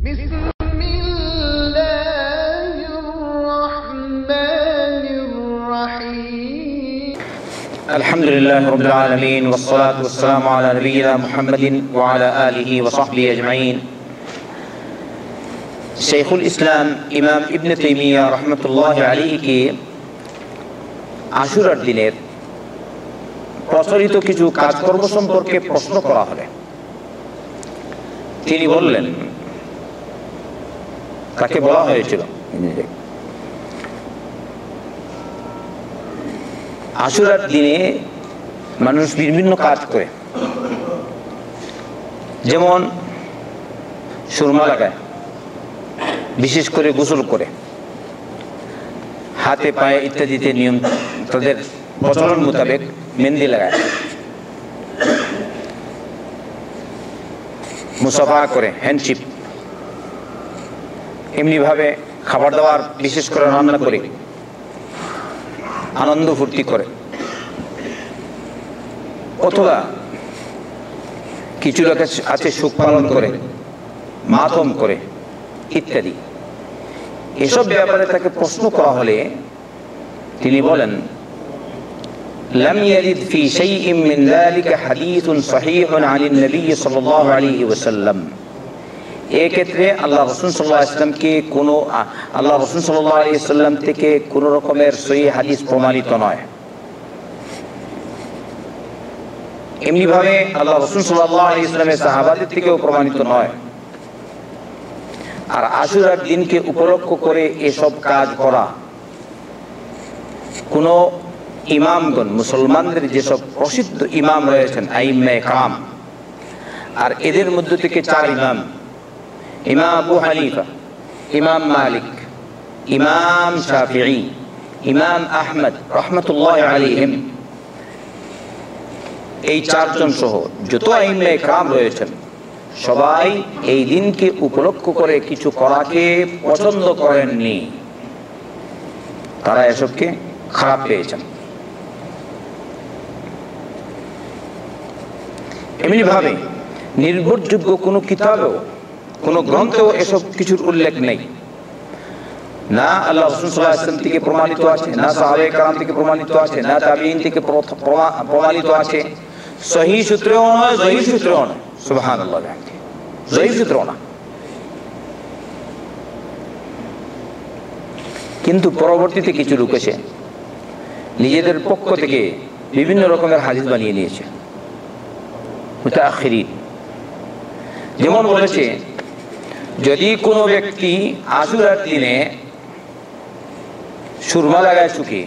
بسم الله الرحمن الرحيم الحمد لله رب العالمين والصلاة والسلام على نبينا محمد وعلى آله وصحبه أجمعين शेखुल इस्लाम इमाम इब्ने तैमिया रहमतुल्लाह अलैहि के आशुरार दिनेर प्रचलित किछु काजकर्म सम्पर्के प्रश्न करा हले तिनि बोललेन ताके बला हयेछिल आशुरार दिने मानुष विभिन्न काज करे जेमन सुरमा लागाय विशेष करे गोसल करे हाथे पाए इत्यादिते नियम तादेर प्रचलन मोताबेक मेहंदी लागाय मुसाफा करे हैंडशिप एमनि भावे खाबार दाबार विशेष करे रान्ना करे आनंद फुर्ती करे अथवा किछु लोक आछे सुख पालन करे मातम करे इत्यादि एसब ব্যাপারে তাকে প্রশ্ন করা হলে তিনি বলেন لم يرد في شيء من ذلك حديث صحيح عن النبي صلى الله عليه وسلم এই ক্ষেত্রে আল্লাহ রাসূল সাল্লাল্লাহু আলাইহি ওয়াসাল্লাম কে কোনো আল্লাহ রাসূল সাল্লাল্লাহু আলাইহি ওয়াসাল্লাম থেকে কোনো রকমের সহিহ হাদিস প্রমাণিত নয় এমনি ভাবে আল্লাহ রাসূল সাল্লাল্লাহু আলাইহি ওয়াসাল্লামের সাহাবাদের থেকেও প্রমাণিত নয় আর আশুরার দিনকে উপলক্ষ করে এসব কাজ করা কোন ইমামগণ মুসলমানদের যেসব প্রসিদ্ধ ইমাম রয়েছেন আইম্মে কারাম আর এদের মধ্য থেকে চার ইমাম ইমাম আবু হানিফা ইমাম মালিক ইমাম শাফিঈ ইমাম আহমদ রাহমাতুল্লাহি আলাইহিম এই চারজন সহ যত আইম্মে কারাম রয়েছেন সবাই এই দিনকে উপলক্ষ করে কিছু করাকে পছন্দ করেননি তারা এসবকে খারাপ পেয়েছেন এমনি ভাবে নির্ভরযোগ্য কোনো কিতাবেও কোনো গ্রন্থেও এসব কিছুর উল্লেখ নেই না আল্লাহ রাসূল সাল্লাল্লাহু আলাইহি ওয়াসাল্লাম থেকে প্রমাণিত আছে না সাহাবায়ে কেরাম থেকে প্রমাণিত আছে না তাবিঈন থেকে প্রমাণিত আছে সহিহ সূত্রেও নয় যঈফ সূত্রেও নয় সুবহানাল্লাহ যঈফ সূত্রেও না কিন্তু পরবর্তীতে কিছু লোক এসে নিজেদের পক্ষ থেকে বিভিন্ন রকমের হাদিস বানিয়ে নিয়েছে মুতাআখিরিন যেমন বলেছে যদি কোনো ব্যক্তি আশুরার দিনে সুরমা লাগায় চুকে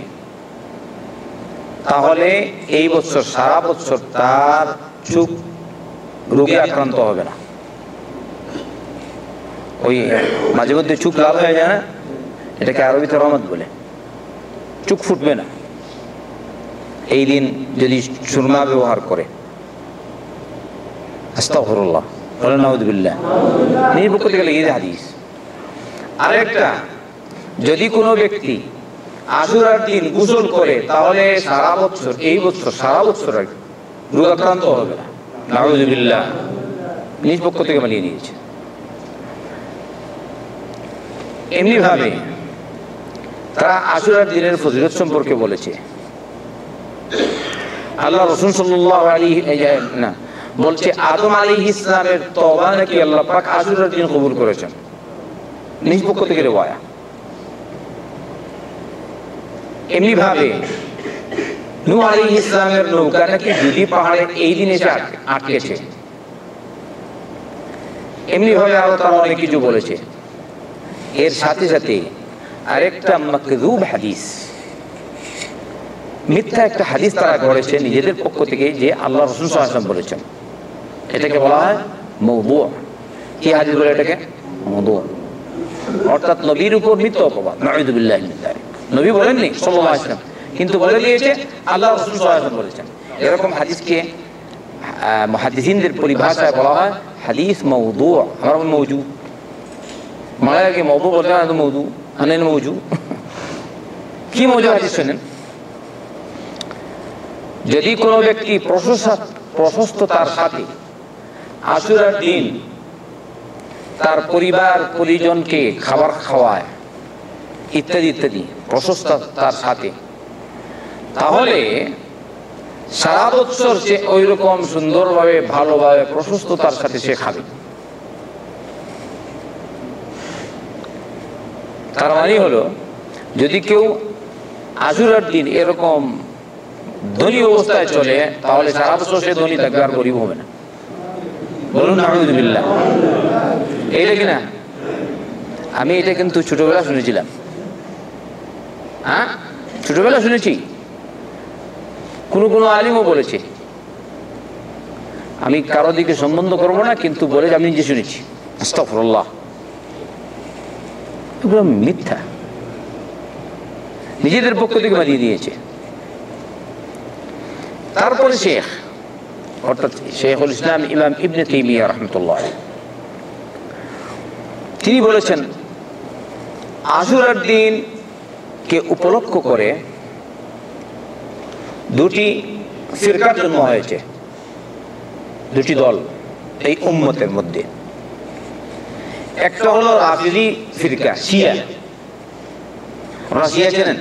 তাহলে এই বছর সারা বছর তার চোখ রোগে আক্রান্ত হবে না ওই মাঝে মধ্যে চোখ লাল হয়ে যায় না এটাকে আরবিতে রহমত বলে চোখ ফুটবে না এই দিন যদি সুরমা ব্যবহার করে আস্তাগফিরুল্লাহ ওয়া নাউযুবিল্লাহ নির্ভর গেলে এই হাদিস আরেকটা যদি কোনো ব্যক্তি আশুরার দিন গোসল করে তাহলে সারা বছর এই বছর সারা বছর রোগাক্রান্ত হবে না নাউযুবিল্লাহ নিজ পক্ষ থেকে বানিয়ে নিয়েছে এমনি ভাবে তারা আশুরার দিনের ফজিলত সম্পর্কে বলেছে আল্লাহ রাসূল সাল্লাল্লাহু আলাইহি না বলছে আদম আলাইহিস সালামের তওবা নাকি আল্লাহ পাক আশুরার দিন কবুল করেছেন নিজ পক্ষ থেকে riwaya এমনি ভাবে নূহ আলাইহিস সালামের নৌকা নাকি দুটি পাহাড়ে এই দিন এসে আটকেছে এমনি ভাবে আরো তারা অনেক কিছু বলেছে এর সাথে সাথে আরেকটা মাকযুব হাদিস মিথ্যা একটা হাদিস তারা গড়েছে নিজেদের পক্ষ থেকে যে আল্লাহ রাসূল সাল্লাল্লাহু আলাইহি ওয়াসাল্লাম বলেছেন এটাকে বলা হয় মাওদু কি হাদিস বলে এটাকে মাওদু অর্থাৎ নবীর উপর মিথ্যা অপবাদ নাউযুবিল্লাহি মিন যালিক নবী বলেননি সাল্লাল্লাহু আলাইহি ওয়াসাল্লাম কিন্তু বলে দিয়েছে আল্লাহ রাসূল সাল্লাল্লাহু আলাইহি ওয়াসাল্লাম বলেছেন এরকম হাদিসকে মুহাদ্দিসিনদের পরিভাষায় বলা হয় হাদিস মাওদু আমরা বলি মওজু মায়া কি মাওদু বলতে না তো মওদু আনেন মওজু কি মওজু হাদিস শুনেন যদি কোনো ব্যক্তি প্রশস্ততার সাথে আশুরার দিন তার পরিবার পরিজনকে খাবার খাওয়ায় ইত্যাদি ইত্যাদি প্রশস্ত তার সাথে, তাহলে সারা বৎসর সে ওই রকম সুন্দরভাবে ভালোভাবে প্রশস্ততার সাথে সে খাবে। তার মানে হলো যদি কেউ আশুরার দিন এরকম ধনী অবস্থায় চলে, তাহলে সারা বছর সে ধনী থাকবে, আর গরিব হবে না। বলুন আলহামদুলিল্লাহ। এইটা কিনা আমি এটা কিন্তু ছোটবেলা শুনেছিলাম। হ্যাঁ, ছোটবেলা শুনেছি, কোনো আলিমও বলেছে। আমি কারো দিকে সম্বন্ধ করবো না, কিন্তু বলে আমি নিজে শুনেছি। আস্তাগফিরুল্লাহ, এগুলো মিথ্যা, নিজেদের পক্ষ থেকে বানিয়ে দিয়েছে। তারপরে শেখ অর্থাৎ শেখুল ইসলাম ইমাম ইবনে তাইমিয়া রাহমাতুল্লাহ তিনি বলেছেন, আশুরার দিনকে উপলক্ষ করে দুটি ফিরকার জন্ম হয়েছে, দুটি দল এই উম্মতের মধ্যে। একটা হলো রাফিজি ফিরকা, শিয়া। আপনারা শিয়া চেনেন?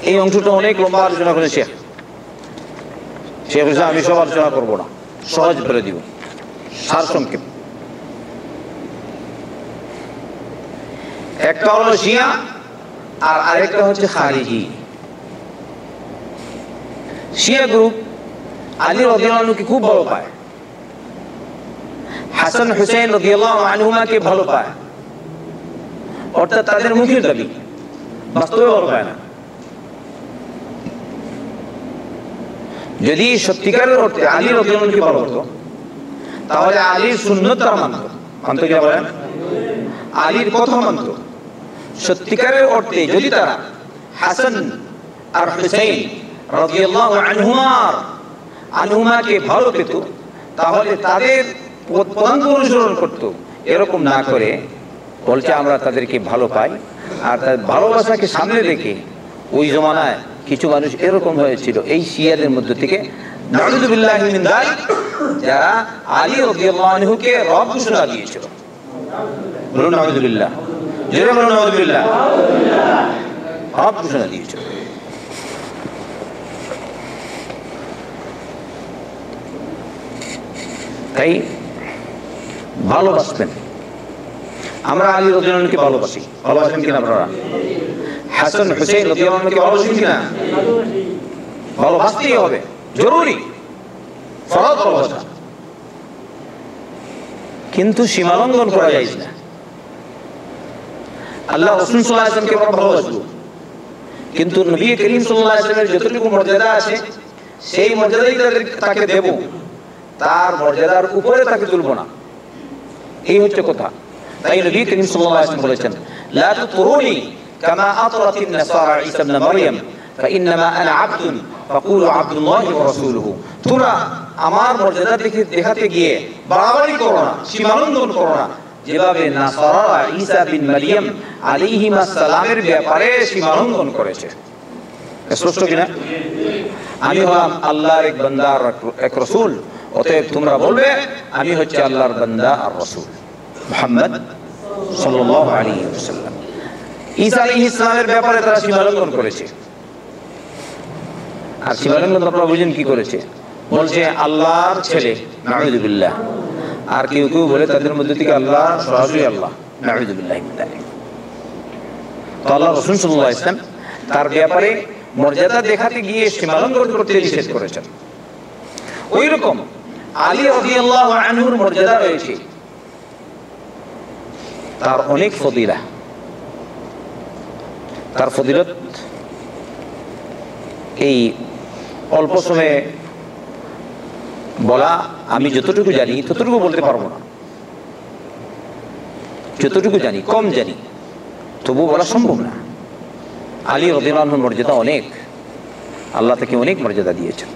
এই অংশটা অনেক লম্বা আলোচনা করে শেখ ইসলাম, আমি সব আলোচনা করবো না, সহজ করে দিব, সারসংক্ষেপ। একটা হলো শিয়া আর আরেকটা হচ্ছে খারিজি। শিয়া গ্রুপ আলী রাদিয়াল্লাহু আনহুকে খুব ভালো পায়, হাসান হুসাইন রাদিয়াল্লাহু আনহুমাকে ভালো পায়, অর্থাৎ তাদের মুখের দাবি, বাস্তবে ভালো পায় না। যদি সত্যিকারের অর্থে আলী রাদিয়াল্লাহু আনহুকে ভালো হতো, তাহলে আলীর সুন্নাত তারা মানত কি বলেন? আলীর কথা মানত। সত্যিকারের অর্থে যদি তারা হাসান আর হুসাইন রাদিয়াল্লাহু আনহুমাকে ভালো পেত, তাহলে তাদের পদাঙ্ক অনুসরণ করত। এরকম না করে বলছে আমরা তাদেরকে ভালো পাই, আর তাদের ভালোবাসাকে সামনে রেখে ওই জমানায় কিছু মানুষ এরকম হয়েছিল এই শিয়াদের মধ্যে থেকে, নাউযুবিল্লাহি মিন যালিক, যারা আলী রাদিয়াল্লাহু আনহুকে রব ঘোষণা দিয়েছিল। বলুন নাউযুবিল্লাহ, জোরে বলুন নাউযুবিল্লাহ। রব ঘোষণা দিয়েছিল। তাই ভালোবাসবেন। আমরা আলী রাদিয়াল্লাহু আনহুকে ভালোবাসি, ভালোবাসেন কিনা আপনারা? হাসান হুসাইন রাদিয়াল্লাহু আনহুকে ভালোবাসেন কিনা? ভালোবাসতেই হবে, জরুরি, ফরজ ভালোবাসা। কিন্তু সীমালঙ্ঘন করা যায় না। আল্লাহ রাসূল সাল্লাল্লাহু আলাইহি ওয়াসাল্লামকে আমরা ভালোবাসবো, কিন্তু নবী করিম সাল্লাল্লাহু আলাইহি ওয়াসাল্লামের যতটুকু মর্যাদা আছে সেই মর্যাদাই তাকে দেব, তার মর্যাদার উপরে তাকে তুলব না। এই হচ্ছে কথা। তাই নবী করিম সাল্লাল্লাহু আলাইহি ওয়াসাল্লাম বলেছেন, লা তুতরুনি কামা আতরাতিন নাসারা ঈসা ইবনে মারইয়াম ফাইন্নামা আনা আবদুন ফাকুলু আবদুল্লাহি ওয়া রাসূলুহু। তোমরা আমার মর্যাদা দেখাতে গিয়ে বাড়াবাড়ি করো না, সীমালঙ্ঘন করো না, যেভাবে নাসারা ঈসা বিন মারইয়াম আলাইহিস সালামের ব্যাপারে সীমালঙ্ঘন করেছে। স্পষ্ট কিনা? আমি হলাম আল্লাহর এক বান্দা আর এক রাসূল, অতএব তোমরা বলবে আমি হচ্ছে আল্লাহর বান্দা আর রাসূল মুহাম্মদ সাল্লাল্লাহু আলাইহি ওয়াসাল্লাম। ঈসা আলাইহিস সালামের ব্যাপারে তারা সীমালঙ্ঘন করেছে। আর সীমালঙ্ঘন আপনারা বুঝেন কি করেছে? বলছে আল্লাহর ছেলে, নাউযুবিল্লাহ। আর কেউ কেউ বলে তাদের মধ্যে থেকে আল্লাহ সরাসরি আল্লাহ, নাউযুবিল্লাহি মিন যালিক। তো আল্লাহ রাসূল সাল্লাল্লাহু আলাইহি ওয়াসাল্লাম তার ব্যাপারে মর্যাদা দেখাতে গিয়ে সীমালঙ্ঘন করতে নিষেধ করেছেন। ওই রকম আলী রাদিয়াল্লাহু আনহুর মর্যাদা রয়েছে, তার অনেক ফজিলা, তার ফজিলত এই অল্প সময়ে বলা, আমি যতটুকু জানি ততটুকু বলতে পারবো না। যতটুকু জানি, কম জানি, তবু বলা সম্ভব না। আলী রাদিয়াল্লাহু আনহুর মর্যাদা অনেক, আল্লাহ তাকে অনেক মর্যাদা দিয়েছেন,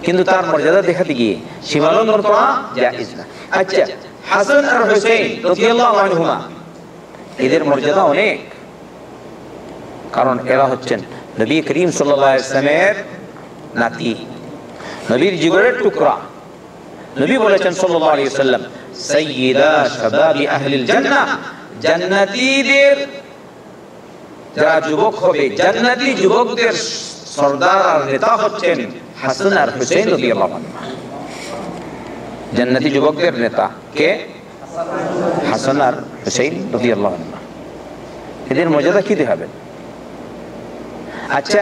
কিন্তু তার মর্যাদা দেখাতে গিয়ে সীমালঙ্ঘন করা জায়েজ না। আচ্ছা, হাসান আর হুসাইন রাদিয়াল্লাহু আনহুমা, এদের মর্যাদা অনেক, কারণ এরা হচ্ছেন নবী করিম সাল্লাল্লাহু আলাইহি ওয়াসাল্লামের নাতি, নবীর জিগরের টুকরা। নবী বলেছেন সাল্লাল্লাহু আলাইহি ওয়াসাল্লাম, সাইয়্যিদা শাবাবি আহলিল জান্নাহ, জান্নাতীদের যারা যুবক হবে, জান্নাতি যুবকদের সরদার আর নেতা হচ্ছেন হাসান আর হুসাইন রাদিয়াল্লাহু আনহু। জান্নাতি যুবকদের নেতা কে? হাসান আর হুসাইন রাদিয়াল্লাহু আনহু। এদের মর্যাদা কি দেখাবেন? আচ্ছা,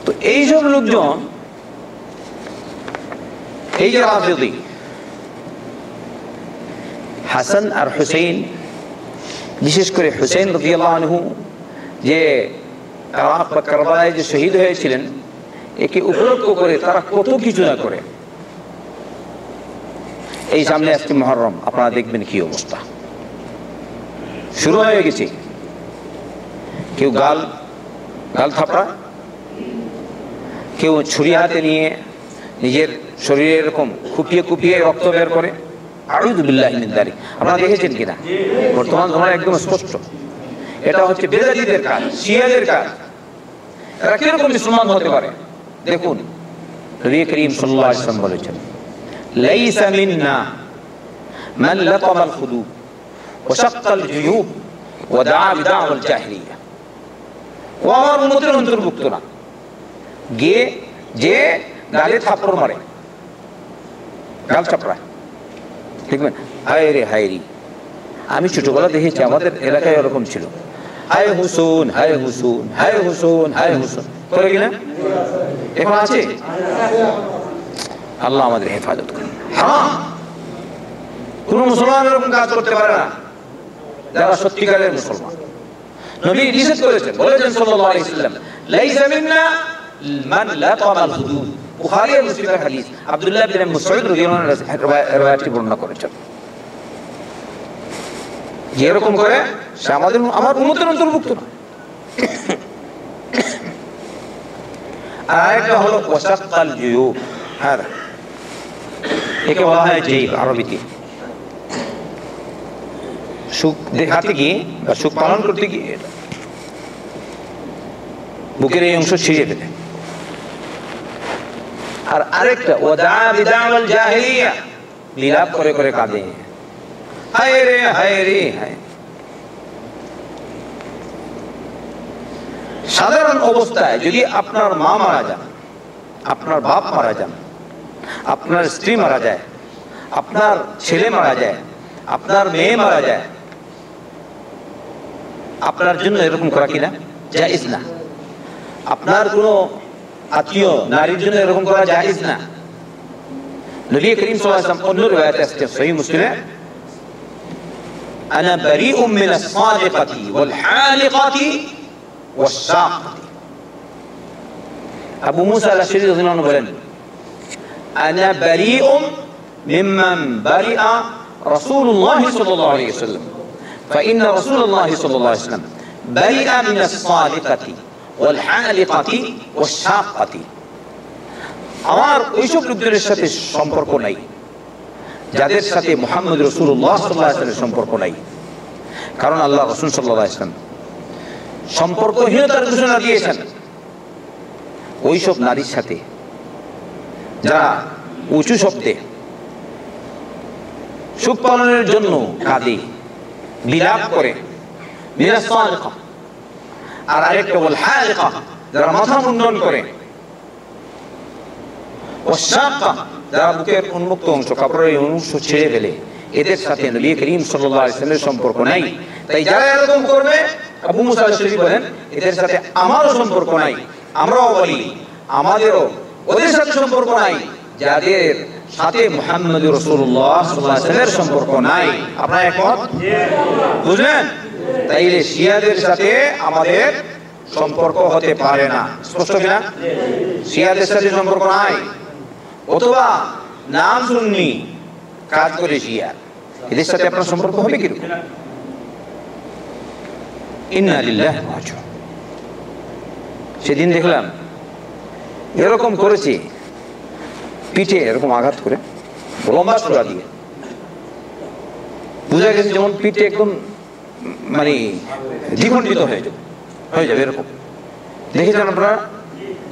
তো এইসব লোকজন, এই যে রাফিদি, হাসান আর হুসাইন, বিশেষ করে হুসাইন রাদিয়াল্লাহু আনহু যে ইরাক বা কারবালায় যে শহীদ হয়েছিলেন, একে উপলক্ষ করে তারা কত কিছু না করে। এই সামনে আসছে মুহররম, আপনারা দেখবেন কি অবস্থা শুরু হয়ে গেছে। কেউ গাল থাপড়া, কেউ ছুরি হাতে নিয়ে নিজের শরীরে এরকম কুপিয়ে রক্ত বের করে। আউযু বিল্লাহি মিন যালিক। আপনারা দেখেছেন কিনা? বর্তমান সময়ে একদম স্পষ্ট। এটা হচ্ছে বেদাতীদের কাজ, শিয়াদের কাজ। এরা কিরকম মুসলমান হতে পারে? দেখুন, নবী করিম সাল্লাল্লাহু আলাইহি ওয়াসাল্লাম বলেছেন, লাইসা মিন্না মান লাতামাল খুদুব ওয়া শাক্কাল জুয়ুব ওয়া দাআ বিদাওয়াল জাহিলিয়া। ও আমার উম্মতের অন্তর্ভুক্ত না যে গালে থাপ্পড় মারে, গাল চাপড়ায়। দেখবেন, হায় রে হায় রে। আমি ছোটবেলা দেখেছি, আমাদের এলাকায় এরকম ছিল, হায় হুসুন হায় হুসুন হায় হুসুন হায় হুসুন করে কিনা? এখন আছে? আল্লাহ আমাদের হেফাজত করেন। হ্যাঁ, কোন মুসলমান এরকম কাজ করতে পারে না যারা সত্যিকারের মুসলমান। নবী নিষেধ করেছেন, বলেছেন সাল্লাল্লাহু আলাইহি ওয়াসাল্লাম, লাইসা মিন্না মান লাতামাল হুদুদ। বুখারী আর মুসলিমের হাদিস, আব্দুল্লাহ বিন মাসউদ রাদিয়াল্লাহু আনহু riwayatটি বর্ণনা করেছেন। যে এরকম করে সে আমার উম্মতের অন্তর্ভুক্ত না। আর আরেকটা হলো ওয়াসাক্কাল জুয়ুব। হ্যাঁ, একে বলা হয় জেইব আরবিতে। সুখ দেখাতে গিয়ে বা সুখ পালন করতে গিয়ে বুকের এই অংশ ছিঁড়ে ফেলে। আর আরেকটা ওয়াদা বিদাওয়াল জাহিলিয়া, বিলাপ করে করে কাঁদে, হায় রে হায় রে হায়। সাধারণ অবস্থায় যদি আপনার মা মারা যান, আপনার বাপ মারা যান, আপনার স্ত্রী মারা যায়, আপনার ছেলে মারা যায়, আপনার মেয়ে মারা যায়, আপনার জন্য এরকম করা কিনা জায়েজ না। আপনার কোনো আত্মীয় নারীর জন্য এরকম করা জায়েজ না। নবী করিম সাল্লাল্লাহু আলাইহি ওয়াসাল্লাম অন্য রিওয়ায়াতে আসছে সহিহ মুসলিমে, আনা বারিউম মিনাস সাদিকাতি ওয়াল হালিকাতি ওয়াস সাকাতি। আবু মুসা আল-আশআরী রাদিয়াল্লাহু আনহু বলেন, আনা বারিউম মিম্মান বারিআ রাসূলুল্লাহ সাল্লাল্লাহু আলাইহি ওয়াসাল্লাম فإن رسول الله صلى الله عليه وسلم برئ من الصادقة والحالقة والشاقة। আমার ওইসব লোকদের সাথে সম্পর্ক নাই যাদের সাথে মুহাম্মদ রাসূলুল্লাহ সাল্লাল্লাহু আলাইহি ওয়াসাল্লামের সম্পর্ক নাই। কারণ আল্লাহ রাসূল সাল্লাল্লাহু আলাইহি ওয়াসাল্লাম সম্পর্কহীনতার ঘোষণা দিয়েছেন ওইসব নারীর সাথে যারা উঁচু শব্দে সুখ পালনের জন্য কাঁদে, বিলাপ করে। মিনাস সাদিকা। আর আরেকটা ওয়াল হালিকা, যারা মাথা মুন্ডন করে। ওয়াস শাক্কা, যারা বুকের উন্মুক্ত অংশ, কাপড়ের অংশ ছেড়ে ফেলে। এদের সাথে নবী করিম সাল্লাল্লাহু আলাইহি ওয়াসাল্লামের সম্পর্ক নাই। তাই যারা এরকম করবে, আবু মুসা আল-আশআরী বলেন, এদের সাথে আমারও সম্পর্ক নাই। আমরাও বলি আমাদেরও ওদের সাথে সম্পর্ক নাই যাদের সাথে মুহাম্মদ রাসূলুল্লাহ সাল্লাল্লাহু আলাইহি ওয়াসাল্লামের সম্পর্ক নাই। আপনারা একমত? বুঝলেন? তাইলে শিয়াদের সাথে আমাদের সম্পর্ক হতে পারে না। স্পষ্ট কিনা? শিয়াদের সাথে সম্পর্ক নাই। অথবা নাম সুন্নি, কাজ করে শিয়া, এদের সাথে আপনার সম্পর্ক হবে কি? ইন্না লিল্লাহি ওয়া ইন্না ইলাইহি রাজিউন। সেদিন দেখলাম এরকম করেছে, পিঠে এরকম আঘাত করে লম্বা সুরা দিয়ে, বুঝা গেছে যেমন পিঠে একদম মানে দ্বিখণ্ডিত হয়ে যাবে এরকম। দেখেছেন আপনারা?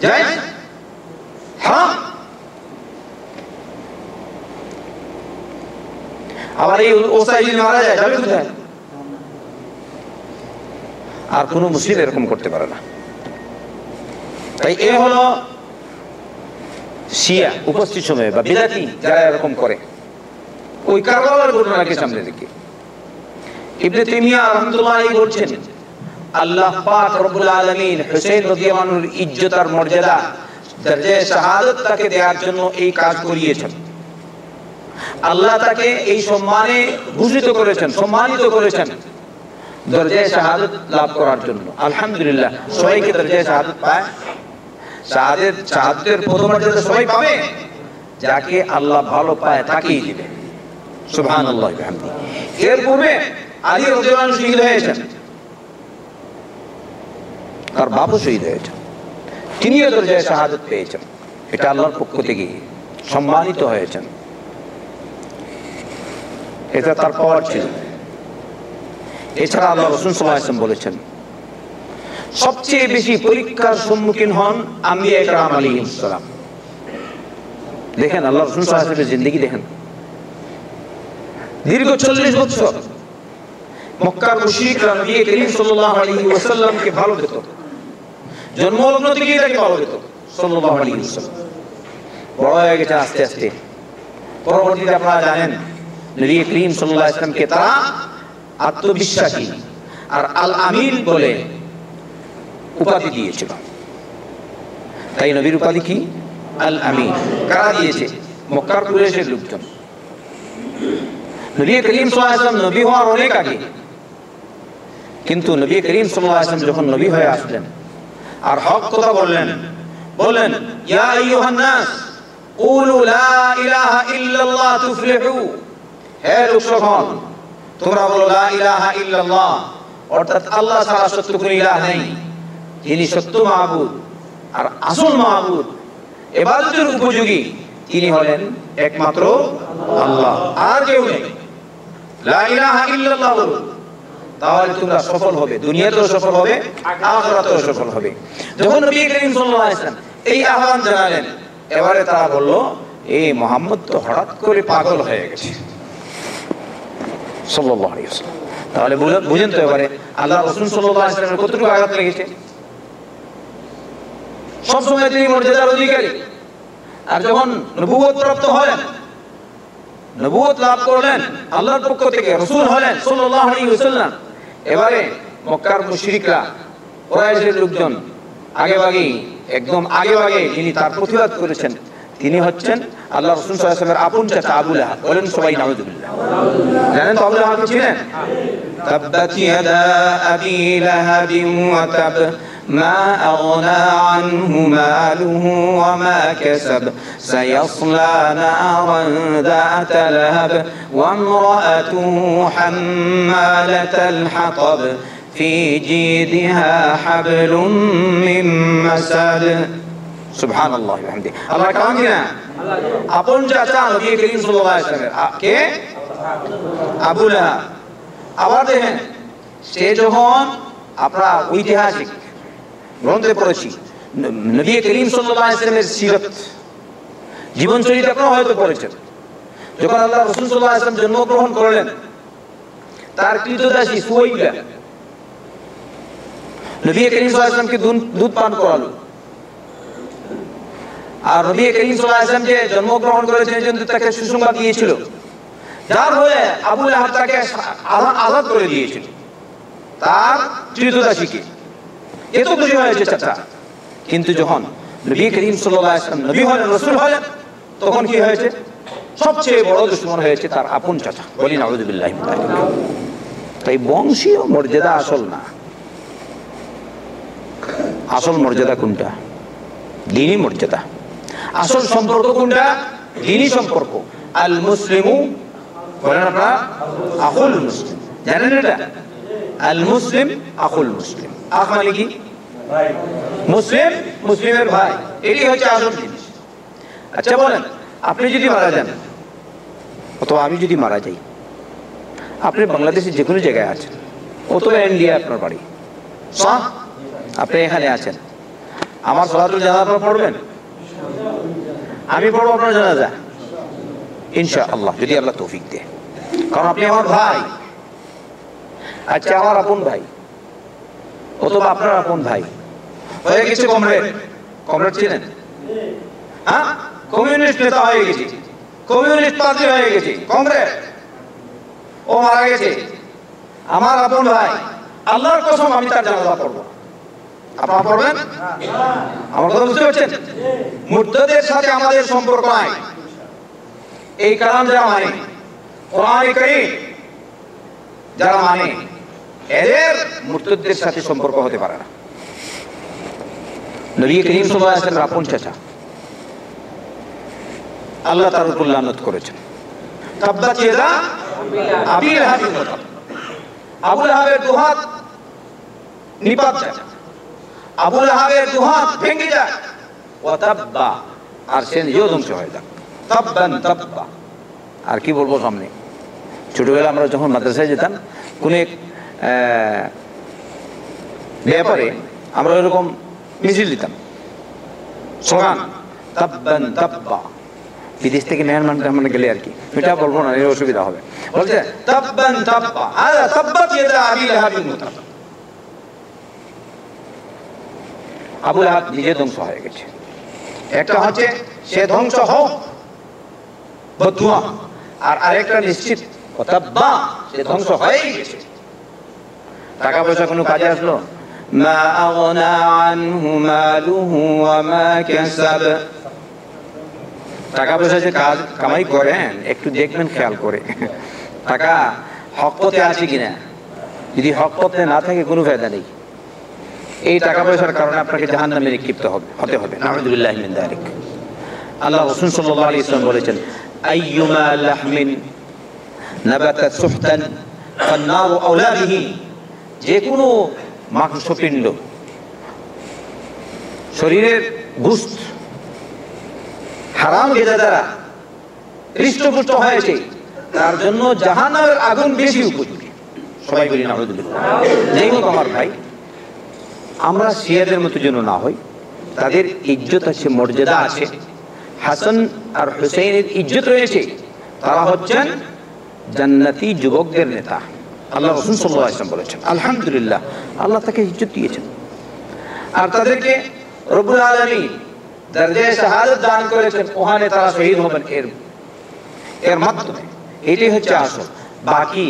যাই হ্যাঁ, আবার এই ওসাই যদি মারা যায় যাবে কোথায়? আর কোনো মুসলিম এরকম করতে পারে না। তাই এ হলো শিয়া উপস্থিত সময়ে বা বিদাতি যারা এরকম করে। ওই কারবালার ঘটনাকে সামনে রেখে ইবনে তাইমিয়া রাহমাতুল্লাহ আলাইহি বলছেন, আল্লাহ পাক রব্বুল আলামিন হুসাইন রাদিয়াল্লাহু আনহুর ইজ্জত আর মর্যাদা দরজায়ে শাহাদাত তাকে দেওয়ার জন্য এই কাজ করিয়েছেন। আল্লাহ তাকে এই সম্মানে ভূষিত করেছেন, সম্মানিত করেছেন দরজায়ে শাহাদাত লাভ করার জন্য। আলহামদুলিল্লাহ, সবাইকে দরজায়ে শাহাদাত পায়। শাহাদাতের প্রথম মর্যাদা সবাই পাবে, যাকে আল্লাহ ভালো পায় তাকেই দিবে। সুবহানাল্লাহ ওয়া বিহামদিহি। এর পূর্বে আলী রাদিয়াল্লাহু আনহু শহীদ হয়েছেন, তার বাবা শহীদ হয়েছেন, তিনিও দরজায়ে শাহাদাত পেয়েছেন। এটা আল্লাহর পক্ষ থেকে সম্মানিত হয়েছেন, এটা তার পাওয়ার ছিল। এছাড়া আল্লাহ রাসূল সাল্লাল্লাহু আলাইহি ওয়াসাল্লাম বলেছেন, সবচেয়ে বেশি পরীক্ষার সম্মুখীন হন আম্বিয়া কিরাম আলাইহিস সালাম। দেখেন আল্লাহ রাসূল সাল্লাল্লাহু আলাইহি ওয়াসাল্লামের জিন্দেগি দেখেন, দীর্ঘ 40 বছর মক্কার মুশরিকরা নবী করিম সাল্লাল্লাহু আলাইহি ওয়াসাল্লামকে ভালো পেত, জন্মলগ্ন থেকেই তাকে ভালো পেত সাল্লাল্লাহু আলাইহি ওয়াসাল্লাম। বড় হয়ে গেছে আস্তে আস্তে, পরবর্তীতে আপনারা জানেন নবী করিম সাল্লাল্লাহু আলাইহি ওয়াসাল্লামকে তারা আত্মবিশ্বাসী আর আল আমিন বলে উপাধি দিয়েছিল। তাই নবীর উপাধি কি? আল আমিন। কারা দিয়েছে? মক্কার কুরাইশের লোকজন। নবী করিম সাল্লাল্লাহু আলাইহি ওয়াসাল্লাম নবী হওয়ার অনেক আগে, কিন্তু নবী করিম সাল্লাল্লাহু আলাইহি ওয়াসাল্লাম যখন নবী হয়ে আসলেন আর হক কথা বললেন, বললেন ইয়া আইয়ুহান নাস কুলু লা ইলাহা ইল্লাল্লাহ তুফলিহু। হে লোকসকল, তোমরা বলো লা ইলাহা ইল্লাল্লাহ, অর্থাৎ আল্লাহ ছাড়া সত্য কোনো ইলাহ নেই, যিনি সত্য মাবুদ আর আসল মাবুদ, ইবাদতের উপযোগী তিনি হলেন একমাত্র আল্লাহ, আর কেউ নেই। লা ইলাহা ইল্লাল্লাহ বলো, তাহলে তোমরা সফল হবে, দুনিয়াতেও সফল হবে, আখিরাতেও সফল হবে। যখন নবী করিম সাল্লাল্লাহু আলাইহি ওয়াসাল্লাম এই আহ্বান জানালেন, এবারে তারা বলল এই মুহাম্মদ তো হঠাৎ করে পাগল হয়ে গেছে সাল্লাল্লাহু আলাইহি ওয়াসাল্লাম। তাহলে বুঝেন তো এবারে আল্লাহ রাসূল সাল্লাল্লাহু আলাইহি ওয়াসাল্লামের কতটুকু আঘাত লেগেছে। সবসময় তিনি মর্যাদার অধিকারী, আর যখন নবুয়ত প্রাপ্ত হলেন, নবুয়ত লাভ করলেন আল্লাহর পক্ষ থেকে, রাসূল হলেন সাল্লাল্লাহু আলাইহি ওয়াসাল্লাম, এবারে মক্কার মুশরিকরা কুরাইশের লোকজন একদম আগে যিনি তার প্রতিবাদ করেছেন তিনি হচ্ছেন আল্লাহ রাসূল সাল্লাল্লাহু আলাইহি ওয়াসাল্লামের আপন চাচা আবু লাহাব। বলেন সবাই নাউযুবিল্লাহ। জানেন তো আবু লাহাব ছিলেন? তাব্বাত ইয়াদা আবি লাহাবিন ওয়া তাব মা আগনা আনহু মালুহু ওয়া মা কাসাব সায়াসলা নারান যাতা লাহাব ওয়া ইমরাআতুহু হাম্মালাতাল হাতাব ফি জিদিহা হাবলুম মিন মাসাদ। সুবহানাল্লাহ ওয়া বিহামদিহি। আল্লাহ কান কিনা আপন চাচা নবী করিম সাল্লাল্লাহু আলাইহি ওয়াসাল্লামের কে? আবু লাহাব। আবার দেখেন, সে যখন আপনারা ঐতিহাসিক গ্রন্থে পড়েছি, নবী করিম সাল্লাল্লাহু আলাইহি ওয়াসাল্লামের সিরাত জীবন চরিত্র আপনারা হয়তো পড়েছেন। যখন আল্লাহ রাসূল সাল্লাল্লাহু আলাইহি ওয়াসাল্লাম জন্মগ্রহণ করলেন, তার কৃতদাসী সুহাইবা নবী করিম সাল্লাল্লাহু আলাইহি ওয়াসাল্লামকে দুধ পান করালো। আর নবী করিম সাল্লাল্লাহু আলাইহি ওয়াসাল্লাম যে জন্মগ্রহণ করেছেন এই জন্য তাকে সুসংবাদ দিয়েছিল, যার হয়ে আবু লাহাব তাকে আজাদ করে দিয়েছিল, তার কৃতদাসীকে। এত খুশি হয়েছে চাচা। কিন্তু যখন নবী করিম সাল্লাল্লাহু আলাইহি ওয়াসাল্লাম নবী হলেন, রাসূল হলেন, তখন কি হয়েছে? সবচেয়ে বড় দুশমন হয়েছে তার আপন চাচা। বলি নাউযুবিল্লাহ মিন যালিক। তাই বংশীয় মর্যাদা আসল না, আসল মর্যাদা কোনটা? দ্বীনি মর্যাদা। আসল সম্পর্ক কোনটা? দ্বীনি সম্পর্ক। আল মুসলিমু, বলেন আপনারা, আখুল মুসলিম। জানেন এটা? আল মুসলিম আখুল মুসলিম। আখ মানে কি? মুসলিম, মুসলিমের ভাই। এটি হচ্ছে আসল জিনিস। আচ্ছা বলেন, আপনি যদি মারা যান অথবা আমি যদি মারা যাই, আপনি বাংলাদেশের যে কোনো জায়গায় আছেন, অথবা ইন্ডিয়া আপনার বাড়ি, আপনি এখানে আছেন, আমার সালাতুল জানাজা পড়বেন? আমি পড়বো আপনার জানাজা ইনশাআল্লাহ, যদি আল্লাহ তৌফিক দেয়। কারণ আপনি আমার ভাই। আচ্ছা, আমার আপন ভাই অথবা আপনার আপন ভাই হয়ে গেছে কমরেড। কমরেড ছিলেন, হ্যাঁ, কমিউনিস্ট নেতা হয়ে গেছে, কমিউনিস্ট পার্টি হয়ে গেছে, কমরেড। ও মারা গেছে, আমার আপন ভাই, আল্লাহর কসম আমি তার জানাজা পড়বো। আপনারা পড়বেন? আমার কথা বুঝতে পারছেন? মুর্তাদের সাথে আমাদের সম্পর্ক নাই। এই কালাম যারা মানে, কোরআন কারীম যারা মানে, এদের মুর্তাদের সাথে সম্পর্ক হতে পারে না। নবী করিম সাল্লাল্লাহু আলাইহি ওয়াসাল্লাম আপন চাচা, আল্লাহ তার উপর লানত করেছেন। তাব্বাত ইয়াদা আবি লাহাব, আবু লাহাবের দুহাত নিপাত যায়, আবু লাহাবের দুহাত ভেঙে যায়, ওয়া তাব্বা, আর সে নিজেও ধ্বংস হয়ে যায়। তাব্বান তাব্বা। আর কি বলবো সামনে, ছোটবেলা আমরা যখন মাদ্রাসায় যেতাম, কোন এক ব্যাপারে আমরা এরকম মিছিল দিতাম, স্লোগান তাব্বান তাব্বা। বিদেশ থেকে মেহমান গেলে আর কি, এটা বলবো না, এর অসুবিধা হবে। বলছে তাব্বান তাব্বা, আলা তাব্বাত ইয়াদা আবি লাহাবিন মুতাব। আবু লাহাব নিজে ধ্বংস হয়ে গেছে। একটা হচ্ছে সে ধ্বংস হোক বদুয়া, আর আরেকটা নিশ্চিত তাব্বা, সে ধ্বংস হয়েই গেছে। টাকা পয়সা কোনো কাজে আসলো? মা আগনা আনহু মালুহু ওয়া মা কাসাব। টাকা পয়সা যে কাজ কামাই করেন একটু দেখবেন খেয়াল করে, টাকা হক পথে আছে কিনা। যদি হক পথে না থাকে কোনো ফায়দা নেই। এই টাকা পয়সার কারণে আপনাকে জাহান্নামে নিক্ষিপ্ত হতে হবে। নাউযুবিল্লাহি মিন যালিক। আল্লাহ রাসূল সাল্লাল্লাহু আলাইহি ওয়াসাল্লাম বলেছেন, আইয়ুমা লাহমিন নাবাতাত সুহতান ফান্নারু আওলা বিহি। যে কোনো মাংসপিণ্ড, শরীরের গোশত হারাম গেজা দ্বারা হৃষ্টপুষ্ট হয়েছে, তার জন্য জাহান্নামের আগুন বেশি উপযোগী। সবাই বলি নাউযুবিল্লাহ। যাই হোক আমার ভাই, আমরা শিয়াদের মতো যেন না হই। তাদের ইজ্জত আছে, মর্যাদা আছে। হাসান আর হুসাইনের ইজ্জত রয়েছে। তারা হচ্ছেন জান্নাতি যুবকদের নেতা। আল্লাহ রাসূল সাল্লাল্লাহু আলাইহি ওয়াসাল্লাম বলেছেন, আলহামদুলিল্লাহ, আল্লাহ তাকে ইজ্জত দিয়েছেন। আর তাদেরকে রব্বুল আলামিন দরজায়ে শাহাদাত দান করেছেন, ওখানে তারা শহীদ হবেন এর মাধ্যমে। এটাই হচ্ছে আসল। বাকি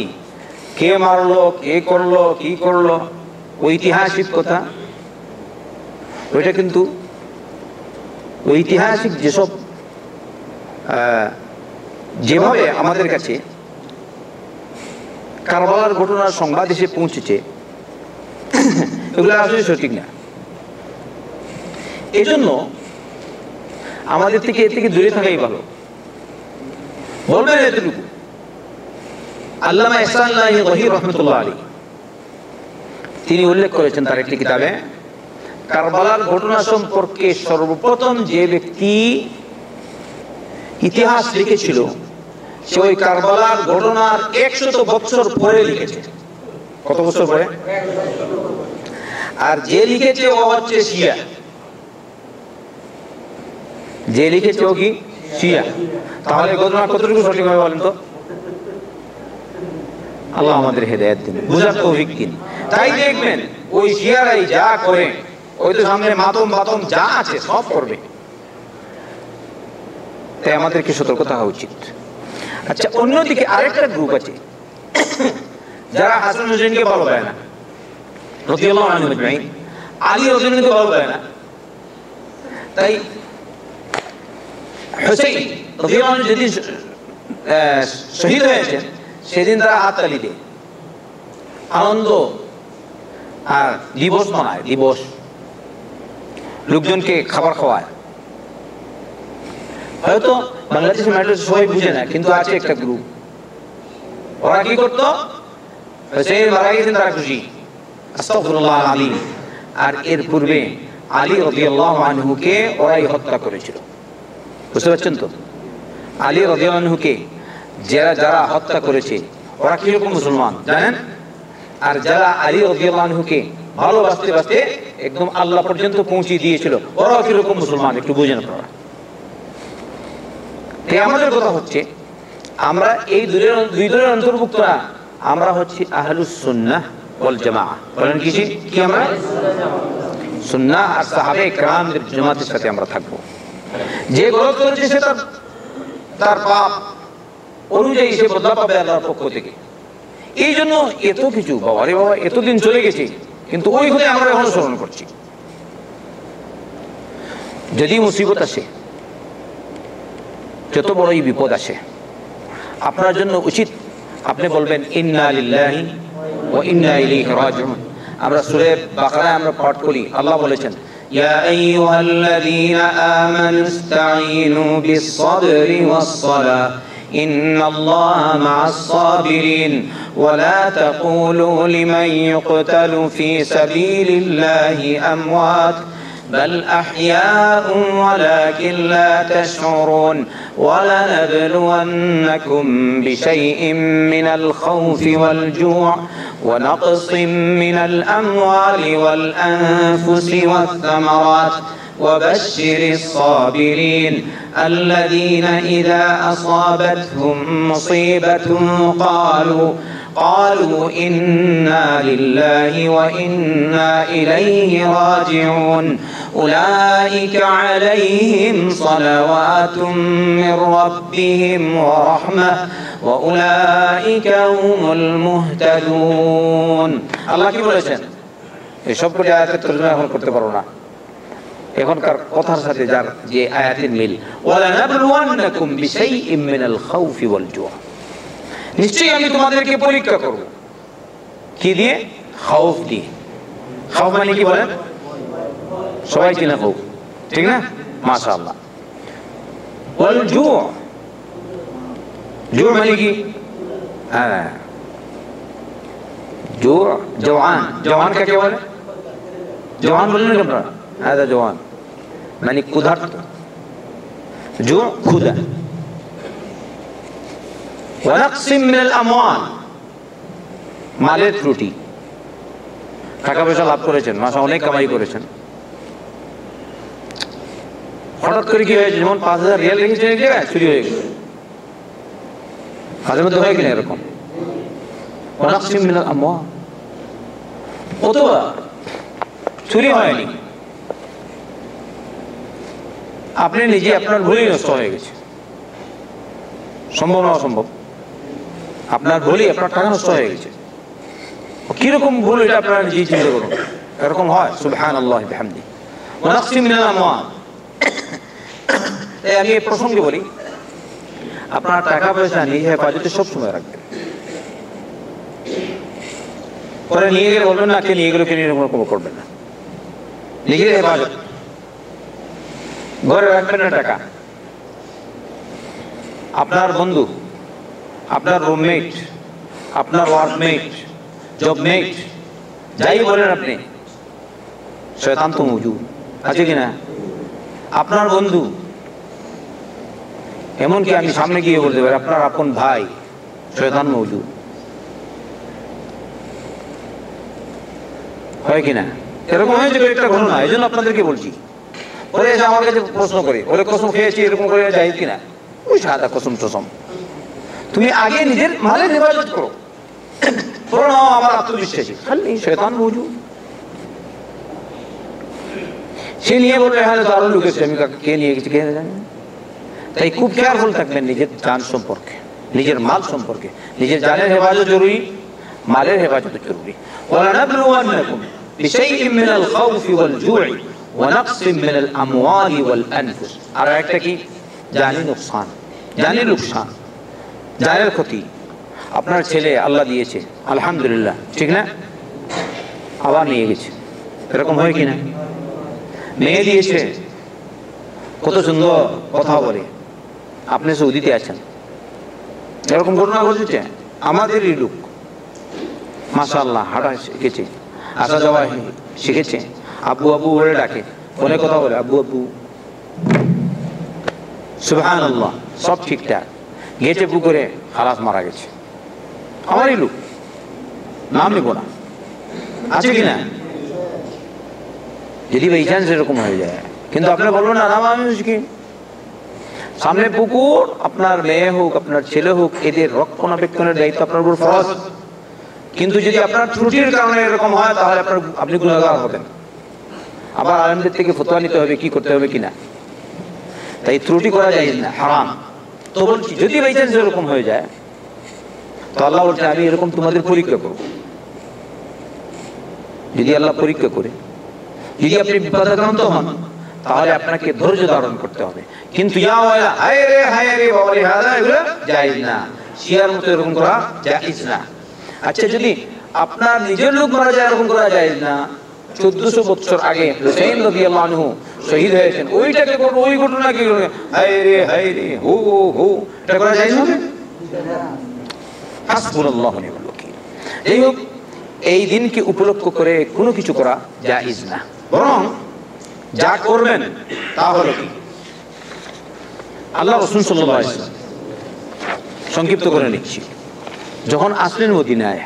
কে মারলো, কে করলো, কি করলো, ঐতিহাসিক কথা, ওইটা কিন্তু ঐতিহাসিক যেসব যেভাবে আমাদের কাছে কারবালার ঘটনার সংবাদ এসে পৌঁছেছে, এগুলো আসলে সঠিক না। এই জন্য আমাদের থেকে এর থেকে দূরে থাকাই ভালো। বলবেন এতটুকু, আল্লামা ইহসানুল্লাহ গহির রহমতুল্লাহ আলাইহি তিনি উল্লেখ করেছেন তার একটি কিতাবে, কারবালার ঘটনা সম্পর্কে সর্বপ্রথম যে ব্যক্তি ইতিহাস লিখেছিল, সে ওই কারবালার ঘটনার 100 বছর পরে লিখেছে। কত বছর পরে? আর যে লিখেছে ও হচ্ছে শিয়া। যে লিখেছে ও কি? শিয়া। তাহলে ঘটনা কতটুকু সঠিক হবে বলেন তো? আল্লাহ আমাদের হেদায়েত দিন, বুঝার তৌফিক দিন। তাই দেখবেন ওই শিয়ারাই যা করে, ওই তো সামনে মাতম বাতম যা আছে সব করবে। তাই আমাদেরকে সতর্ক থাকা উচিত। আচ্ছা, অন্যদিকে আরেকটা গ্রুপ আছে যারা হাসান হুসাইনকে ভালো পায় না, রাদিয়াল্লাহু আনহু আজমাইন, আলী রাদিয়াল্লাহু আনহুকে ভালো পায় না। তাই হুসাইন রাদিয়াল্লাহু আনহু যেদিন শহীদ হয়েছেন, সেদিন তারা হাততালি দেয়, আনন্দ আর দিবস মানায়। দিবস, লোকজনকে খাবার খাওয়ায়। হয়তো বাংলাদেশের ম্যাটার সবাই বুঝে না, কিন্তু আছে একটা গ্রুপ, ওরা কি করতো? হুসাইন মারা গেছেন, তারা খুশি, আস্তাগফিরুল্লাহ আলাইহি। আর এর পূর্বে আলী রাদিয়াল্লাহু আনহুকে ওরাই হত্যা করেছিল। বুঝতে পারছেন তো? আলী রাদিয়াল্লাহু আনহুকে যারা হত্যা করেছে, ওরা কিরকম মুসলমান জানেন? আর যারা আলী রাদিয়াল্লাহু আনহুকে ভালোবাসতে বাসতে একদম আল্লাহ পর্যন্ত পৌঁছে দিয়েছিল, ওরা কিরকম মুসলমান একটু বুঝেন আপনারা। তাই আমাদের কথা হচ্ছে, আমরা এই দুই দলের অন্তর্ভুক্ত না, আমরা হচ্ছি আহলুস সুন্নাহ ওয়াল জামাআহ। বলেন কি আমরা? সুন্নাহ আর সাহাবে কেরামদের জামাতের সাথে আমরা থাকবো। যে গলত করেছে সে তার পাপ অনুযায়ী সে বদলা পাবে আল্লাহর পক্ষ থেকে। এই জন্য এত কিছু, বাবা রে বাবা, এতদিন চলে গেছে, কিন্তু ওই হলে আমরা এখনো স্মরণ করছি। যদি মুসিবত আসে, যত বড়ই বিপদ আসে, আপনার জন্য উচিত আপনি বলবেন ইন্না লিল্লাহি ওয়া ইন্না ইলাইহি রাজিউন। আমরা সূরা বাকারায় আমরা পাঠ করি, আল্লাহ বলেছেন ইয়া আইয়ুহাল্লাযীনা আমানু ইসতাঈনু বিস-সাবরি ওয়াস-সালাহ ইন্নাল্লাহা মা'আস-সাবিরিন ওয়া লা তাকুলু লিমান ইউকতালু ফী সাবিলিল্লাহি আমওয়াত بل أحياء ولكن لا تشعرون ولنبلونكم بشيء من الخوف والجوع ونقص من الأموال والأنفس والثمرات وبشر الصابرين الذين إذا أصابتهم مصيبة قالوا إنا لله وإنا إليه راجعون أولئك عليهم صلوات من ربهم ورحمة وأولئك هم المهتدون। আল্লাহ কি বলেছেন? এই সবকটি আয়াতের তরজমা এখন করতে পারবো না, এখনকার কথার সাথে যার যে আয়াতের মিল। ওয়ালানাবলুওয়ান্নাকুম বিশাইইম মিনাল খাউফি ওয়াল জুআ, নিশ্চয়ই আমি তোমাদেরকে পরীক্ষা করব। কি দিয়ে? খাউফ দিয়ে। খাউফ মানে কি বলেন? সবাই চিনে খাউফ, ঠিক না? মাশাআল্লাহ। ওয়াল জুআ, জুআ মানে কি? হ্যাঁ, জুআ জওয়ান। জওয়ান কাকে বলে? জওয়ান বলেন না আপনারা? হ্যাঁ, জওয়ান মানে ক্ষুধার্ত। জুআ ক্ষুধা। ওয়ানাকসিম মিনাল আমওয়াল, মালের ত্রুটি। টাকা পয়সা লাভ করেছেন, মাসে অনেক কামাই করেছেন, হঠাৎ করে কি হয়েছে, যেমন 5000 রিয়াল রেখেছেন এক জায়গায়, চুরি হয়ে গেছে। মাঝে মধ্যে হয় কিনা এরকম? ওয়ানাকসিম মিনাল আমওয়াল। অথবা চুরি হয়নি, আপনি নিজে আপনার ভুলই নষ্ট হয়ে গেছে। সম্ভব না অসম্ভব? আপনার ভুলই আপনার টাকা নষ্ট হয়ে গেছে। কিরকম ভুল এটা আপনারা নিজেই চিন্তা করুন। এরকম হয়? সুবহানাল্লাহ বিহামদি। ওয়ানাকসিম মিনাল আমওয়াল। আমি এই প্রসঙ্গে বলি, আপনার টাকা পয়সা নিজে হেফাজতে সবসময় রাখবেন। পরে নিয়ে গেলে বলবেন না কে নিয়ে গেল, কে নিয়ে এরকম করবেন না। নিজের হেফাজত। ঘরে রাখবেন না টাকা। আপনার বন্ধু, আপনার রুমমেট, আপনার ওয়ার্কমেট, জবমেট, যাই বলেন আপনি, শয়তান তো মজুদ আছে কিনা? আপনার বন্ধু, এমনকি আমি সামনে গিয়ে বলতে পারি আপনার আপন ভাই, শয়তান মজুদ। হয় কিনা? এরকম হয়েছে একটা ঘটনা, এই জন্য আপনাদেরকে বলছি। ওরে এসে আমার কাছে প্রশ্ন করে, ওরে কসম খেয়েছি এরকম করে যাই কিনা? ওই সাদা কসম টসম। তুমি আগে নিজের মালের হেফাজত করো। আমার আত্মবিশ্বাসী, খালি শয়তান মজুদ। সে নিয়ে বলবে হ্যাঁ তো আরো লুকেছে, আমি কে নিয়ে গেছি কে জানি। তাই খুব কেয়ারফুল থাকবেন নিজের জান সম্পর্কে, নিজের মাল সম্পর্কে। নিজের জানের হেফাজত জরুরি, মালের হেফাজত জরুরি। ওয়ালানাবলুওয়ান্নাকুম বিশাইইম মিনাল খাউফি ওয়াল জু'i ওয়া নাকসিম মিনাল আমওয়ালি ওয়াল আনফুস। আর একটা কি? জানি নুকসান, জানি লোকসান, জানের ক্ষতি। আপনার ছেলে আল্লাহ দিয়েছে, আলহামদুলিল্লাহ, ঠিক না? আবার নিয়ে গেছে, এরকম হয় কিনা? মেয়ে দিয়েছে, কত সুন্দর কথা বলে, আপনি সৌদিতে আছেন, এরকম ঘটনা ঘটেছে। আমাদেরই লোক মাশাআল্লাহ হাঁটা শিখেছে, আসা যাওয়া শিখেছে, আব্বু আব্বু বলে ডাকে, ফোনে কথা বলে আব্বু আব্বু, সুবহানাল্লাহ, সব ঠিকঠাক। গেছে পুকুরে, খালাস মারা গেছে। আমারই লোক, নাম নেব না, আছে কিনা? যদি বাই চান্স এরকম হয়ে যায়, কিন্তু আপনি বলবেন না নাম আমি শিখি। সামনে পুকুর, আপনার মেয়ে হোক আপনার ছেলে হোক, এদের রক্ষণাবেক্ষণের দায়িত্ব আপনার উপর ফরজ। কিন্তু যদি আপনার ত্রুটির কারণে এরকম হয় তাহলে আপনি গুনাহগার হবেন, আবার আলেমদের থেকে ফতোয়া নিতে হবে কি করতে হবে কিনা। তাই ত্রুটি করা যায় না, হারাম। তো বলছি যদি বাই চান্স এরকম হয়ে যায় তো আল্লাহ বলছে আমি এরকম তোমাদের পরীক্ষা করব। যদি আল্লাহ পরীক্ষা করে যদি আপনি বিপদাক্রান্ত হন তাহলে আপনাকে ধৈর্য ধারণ করতে হবে। কিন্তু জায়েজ না, শিয়ার মতো এরকম করা জায়েজ না। আচ্ছা যদি আপনার নিজের লোক মারা যায় এরকম করা জায়েজ না। 1400 বছর আগে হুসাইন রাদিয়াল্লাহু আনহু শহীদ হয়েছেন, ওইটাকে করব, ওই ঘটনা কি করবে, হায় রে হো হো, এটা করা জায়েজ হবে? হাসবুনাল্লাহু ওয়া নি'মাল ওয়াকিল। এই হোক, এই দিনকে উপলক্ষ করে কোনো কিছু করা জায়েজ না, বরং যা করবেন তা হলো কি আল্লাহ রাসূল সাল্লাল্লাহু আলাইহি ওয়াসাল্লাম, সংক্ষিপ্ত করে নিচ্ছি, যখন আসলেন মদিনায়,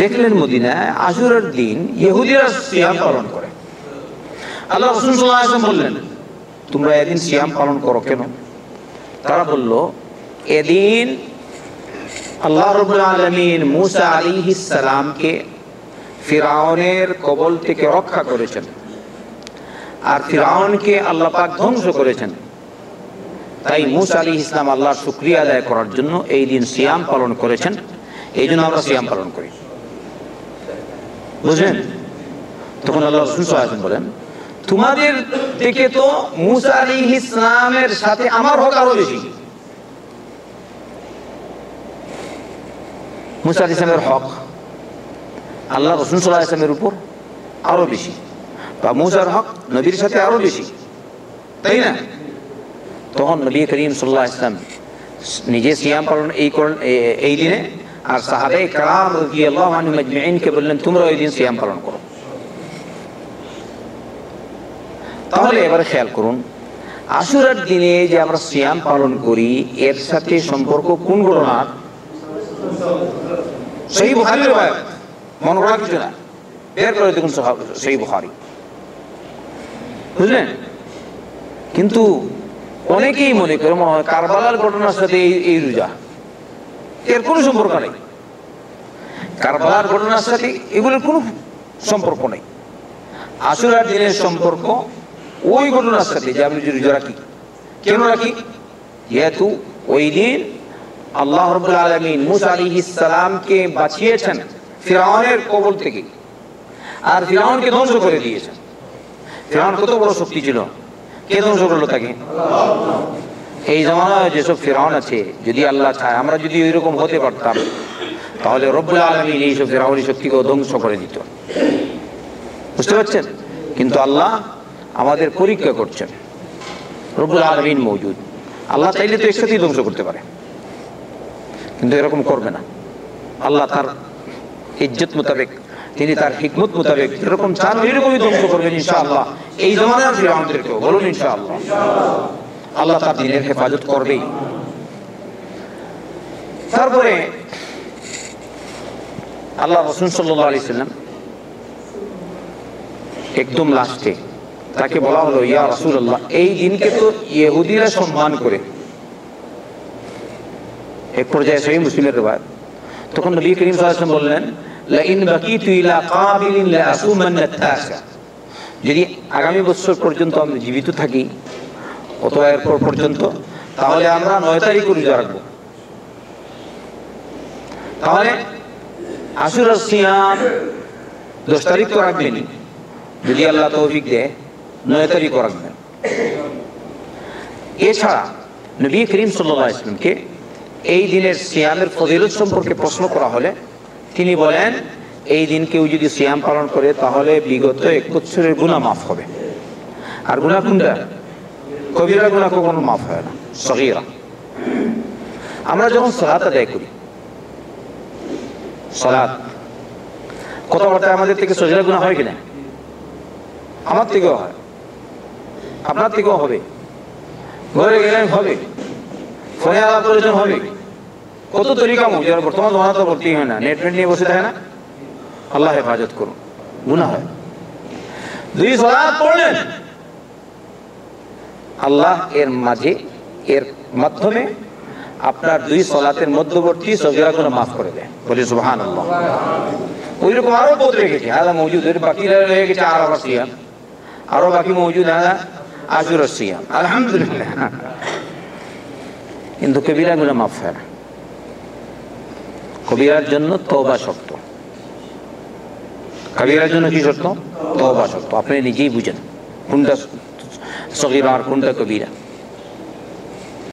দেখলেন মদিনায় আশুরার দিন ইহুদিরা সিয়াম পালন করে। আল্লাহ রাসূল সাল্লাল্লাহু আলাইহি ওয়াসাল্লাম বললেন তোমরা এদিন সিয়াম পালন করো কেন? তারা বলল এদিন আল্লাহ রাব্বুল আলামিন মুসা আলাইহিস সালামকে ফিরআউনের কবল থেকে রক্ষা করেছেন, আর ফিরআউনকে আল্লাহ পাক ধ্বংস করেছেন। তাই মুসা আলাইহিস সালাম আল্লাহর শুকরিয়া আদায় করার জন্য এই দিন সিয়াম পালন করেছেন, এই জন্য আমরা সিয়াম পালন করি। বুঝলেন? তখন আল্লাহ রাসূল সাল্লাল্লাহু আলাইহি ওয়াসাল্লাম বলেন তোমাদের থেকে তো মুসা আলাইহিস সালামের সাথে আমার হক আরো বেশি। মুসা আলাইহিস সালামের হক আল্লাহ রাসূল সাল্লাল্লাহু আলাইহি ওয়াসাল্লামের উপর আরো বেশি, বা মুসার হক নবীর সাথে আরো বেশি, তাই না? তখন নবী করিম সাল্লাল্লাহু আলাইহি ওয়াসাল্লাম নিজে সিয়াম পালন এই দিনে, আর সাহাবায়ে কেরাম রাদিয়াল্লাহু আনহুম আজমাইনকে বললেন তোমরা এই দিন সিয়াম পালন করো। তাহলে এবারে খেয়াল করুন, আশুরার দিনে যে আমরা সিয়াম পালন করি এর সাথে সম্পর্ক কোন ঘটনার? সহিহ বুখারীর riwayat, মনে করা কিছু না, বের করে দেখুন সহিহ বুখারী, বুঝলেন? কিন্তু অনেকেই মনে করে মনে হয় কারবালার ঘটনার সাথে এই রোজা, এর কোনো সম্পর্ক নেই। কারবালার ঘটনার সাথে এগুলোর কোনো সম্পর্ক নেই। আশুরার দিনের সম্পর্ক ওই ঘটনার সাথে যে আমি রোজা রাখি। কেন রাখি? যেহেতু ওই দিন আল্লাহ রাব্বুল আলামিন মুসা আলাইহিস সালামকে বাঁচিয়েছেন ফিরআউনের কবল থেকে, আর ফিরআউনকে ধ্বংস করে দিয়েছেন। ফিরআউন কত বড় শক্তি ছিল, কে ধ্বংস করলো তাকে? এই জামানায় যেসব ফিরআউন আছে, যদি আল্লাহ চায় আমরা যদি ওইরকম হতে পারতাম তাহলে রব্বুল আলামিন এইসব ফিরআউনি শক্তিকে ধ্বংস করে দিত। বুঝতে পারছেন? কিন্তু আল্লাহ আমাদের পরীক্ষা করছেন, রব্বুল আলামিন মওজুদ, আল্লাহ চাইলে তো একসাথেই ধ্বংস করতে পারে, কিন্তু এরকম করবে না। আল্লাহ তার ইজ্জত মোতাবেক, তিনি তার হিকমত মোতাবেক যেরকম চান ওইরকমই ধ্বংস করবেন ইনশাআল্লাহ। এই জামানার ফিরআউনদেরকেও বলুন ইনশাআল্লাহ, আল্লাহ তার দ্বীনের হেফাজত করবেই। তারপরে আল্লাহ রাসূল সাল্লাল্লাহু আলাইহি ওয়াসাল্লাম একদম লাস্টে তাকে বলা হলো ইয়া রাসূলুল্লাহ, এই দিনকে তো ইহুদিরা সম্মান করে। এক পর্যায়ে সহিহ মুসলিমের riwayat, তখন নবী করিম সাল্লাল্লাহু আলাইহি ওয়াসাল্লাম বললেন লা ইন বাকিতু ইলা কাবিলিন লা আসুমান্না তাসা, যদি আগামী বছর পর্যন্ত আমরা জীবিত থাকি অথবা এরপর পর্যন্ত, তাহলে আমরা 9 তারিখ রোজা রাখবো। তাহলে আশুরার সিয়াম 10 তারিখ তো রাখবেন, যদি আল্লাহ তৌফিক দেয় 9 তারিখও রাখবেন। এছাড়া নবী করিম সাল্লাল্লাহু আলাইহি ওয়াসাল্লামকে এই দিনের সিয়ামের ফজিলত সম্পর্কে প্রশ্ন করা হলে তিনি বলেন এই দিন কেউ যদি সিয়াম পালন করে তাহলে বিগত 1 বছরের গুনাহ মাফ হবে। আর গুনাহ কোনটা? কবিরা গুনাহ কখনো মাফ হয় না, সগীরা। আমরা যখন সালাত আদায় করি, সালাত কথাবার্তা আমাদের থেকে সগীরা গুনাহ হয় কিনা? আমার থেকেও হয়, আপনার থেকেও হবে, ঘরে গেলে হবে, ফোনে আলাপ প্রয়োজন হবে, কত তরিকা যারা বর্তমান জমানা তো ভর্তি হয় না, নেট নিয়ে বসে থাকে না। আল্লাহ হেফাজত করুন, গুনাহ হয়। 2 সালাত পড়লেন, আল্লাহ এর মাঝে এর মাধ্যমে আপনার 2 সালাতের মধ্যবর্তী সগীরা গুনাহ মাফ করে দেয়। বলি সুবহানাল্লাহ। ওইরকম আরো পদ রেখেছে, আলা মওজুদ, এর বাকি রয়ে গেছে আরাফা সিয়াম, আরো বাকি মওজুদ আলা আশুরা সিয়াম, আলহামদুলিল্লাহ। কিন্তু কবিরা গুনাহ মাফ হয় না। কবিরার জন্য তওবা শর্ত। কবিরার জন্য কি শর্ত? তওবা শর্ত। আপনি নিজেই বুঝেন কোনটা সগীরা আর কোনটা কবিরা।